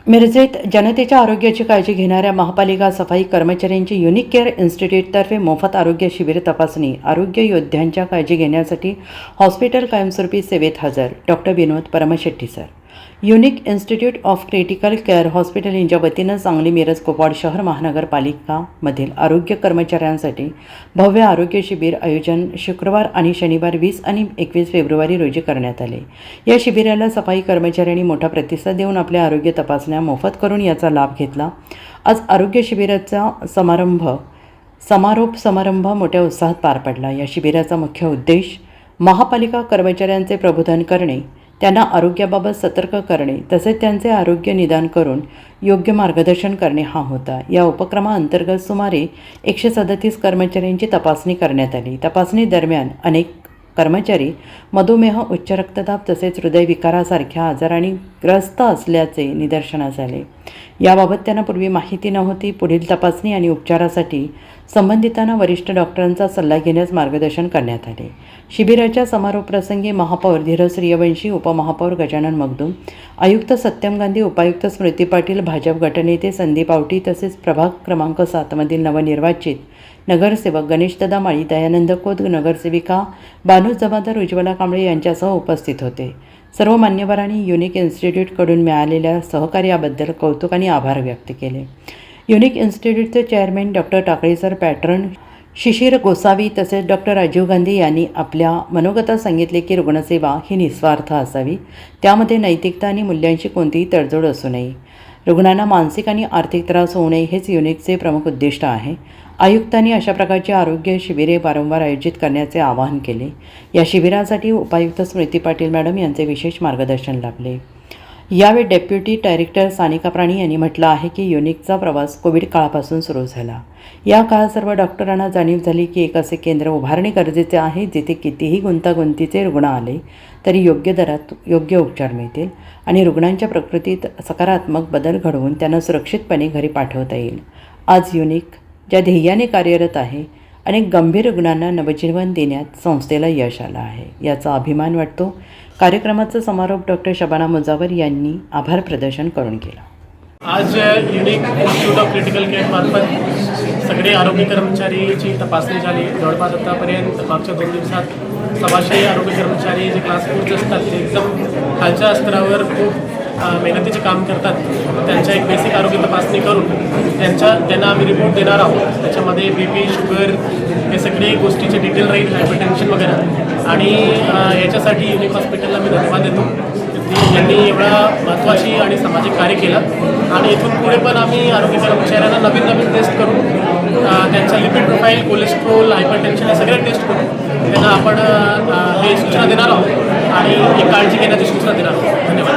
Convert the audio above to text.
मिरजेत जनतेच्या आरोग्याची काळजी घेणाऱ्या महापालिका सफाई कर्मचाऱ्यांची युनिक केअर इन्स्टिट्यूटतर्फे मोफत आरोग्य शिबिर तपासणी आरोग्य योद्ध्यांच्या काळजी घेण्यासाठी हॉस्पिटल कायमस्वरूपी सेवेत हजर doctor Vinod Paramshetti sir. Unique institute of critical care hospital यांच्या वतीनं सांगली मिरज कोपवाड शहर महानगरपालिकामधील आरोग्य कर्मचाऱ्यांसाठी भव्य आरोग्य शिबिर आयोजन शुक्रवार आणि शनिवार 20 आणि 21 फेब्रुवारी रोजी करण्यात आले. या शिबिराला सफाई कर्मचाऱ्यांनी मोठा प्रतिसाद देऊन आपल्या आरोग्य तपासण्या मोफत करून याचा लाभ घेतला. आज आरोग्य शिबिराचा समारोप समारंभ मोठ्या उत्साहात पार पडला. या शिबिराचा मुख्य उद्देश महापालिका कर्मचाऱ्यांचे प्रबोधन करणे, त्यांना आरोग्याबाबत सतर्क करणे तसेच त्यांचे आरोग्य निदान करून योग्य मार्गदर्शन करणे हा होता. या उपक्रमाअंतर्गत सुमारे 137 कर्मचाऱ्यांची तपासणी करण्यात आली. तपासणी दरम्यान अनेक कर्मचारी मधुमेह, उच्च रक्तदाब तसेच हृदयविकारासारख्या आजारांनी ग्रस्त असल्याचे निदर्शनास आले. याबाबत त्यांना पूर्वी माहिती नव्हती. पुढील तपासणी आणि उपचारासाठी संबंधितांना वरिष्ठ डॉक्टरांचा सल्ला घेण्यास मार्गदर्शन करण्यात आले. शिबिराच्या समारोप प्रसंगी महापौर धीरज सूर्यवंशी, उपमहापौर गजानन मगदूम, आयुक्त सत्यम गांधी, उपायुक्त स्मृती पाटील, भाजप गटनेते संदीप आवटी तसेच प्रभाग क्रमांक 7 मधील नवनिर्वाचित नगरसेवक गणेशदादा माळी, दयानंद खोत, नगरसेविका बानू जमादार, उज्ज्वला कांबळे यांच्यासह उपस्थित होते. सर्व मान्यवरांनी युनिक इन्स्टिट्यूटकडून मिळालेल्या सहकार्याबद्दल कौतुक आणि आभार व्यक्त केले. युनिक इन्स्टिट्यूटचे chairman doctor Takali sir, patron Shishir Gosavi तसेच डॉक्टर राजीव गांधी यांनी आपल्या मनोगतात सांगितले की रुग्णसेवा ही निस्वार्थ असावी, त्यामध्ये नैतिकता आणि मूल्यांशी कोणतीही तडजोड असू नये. रुग्णांना मानसिक आणि आर्थिक त्रास होऊ नये हेच युनिकचे प्रमुख उद्दिष्ट आहे. आयुक्तांनी अशा प्रकारची आरोग्य शिबिरे वारंवार आयोजित करण्याचे आवाहन केले. या शिबिरासाठी उपायुक्त स्मृती पाटील मॅडम यांचे विशेष मार्गदर्शन लाभले. यावेळी डेप्युटी डायरेक्टर सानिका प्राणी यांनी म्हटलं आहे की युनिकचा प्रवास कोविड काळापासून सुरू झाला. या काळात सर्व डॉक्टरांना जाणीव झाली की एक असे केंद्र उभारणे गरजेचे आहे जिथे कितीही गुंतागुंतीचे रुग्ण आले तरी योग्य दरात योग्य उपचार मिळतील आणि रुग्णांच्या प्रकृतीत सकारात्मक बदल घडवून त्यांना सुरक्षितपणे घरी पाठवता येईल. आज युनिक ज्या ध्येयाने कार्यरत आहे, अनेक गंभीर रुग्णांना नवजीवन देण्यात संस्थेला यश आलं आहे, याचा अभिमान वाटतो. कार्यक्रमाचा समारोप डॉक्टर शबाना मुजावर यांनी आभार प्रदर्शन करून केला. आज unique institute of critical care मार्फत सगळे आरोग्य कर्मचारीची तपासणी झाली. जवळपास आतापर्यंत मागच्या 2 दिवसात 700 आरोग्य कर्मचारी जे क्लास 4चे असतात ते एकदम खालच्या स्तरावर खूप मेहनतीचे काम करतात. त्यांच्या एक बेसिक आरोग्य तपासणी करून त्यांना आम्ही रिपोर्ट देणार आहोत. त्याच्यामध्ये BP, शुगर हे सगळे गोष्टीचे डिटेल राहील, हायपरटेन्शन वगैरे. आणि याच्यासाठी युनिक हॉस्पिटलला मी धन्यवाद देतो. यांनी एवढा महत्त्वाची आणि सामाजिक कार्य केलं आणि इथून पुढे पण आम्ही आरोग्य कर्मचाऱ्यांना नवीन टेस्ट करून त्यांचा लिपिड प्रोफाईल, कोलेस्ट्रॉल, हायपरटेन्शन हे सगळे टेस्ट करून त्यांना आपण हे सूचना देणार आहोत आणि एक काळजी घेण्याची सूचना देणार आहोत. धन्यवाद.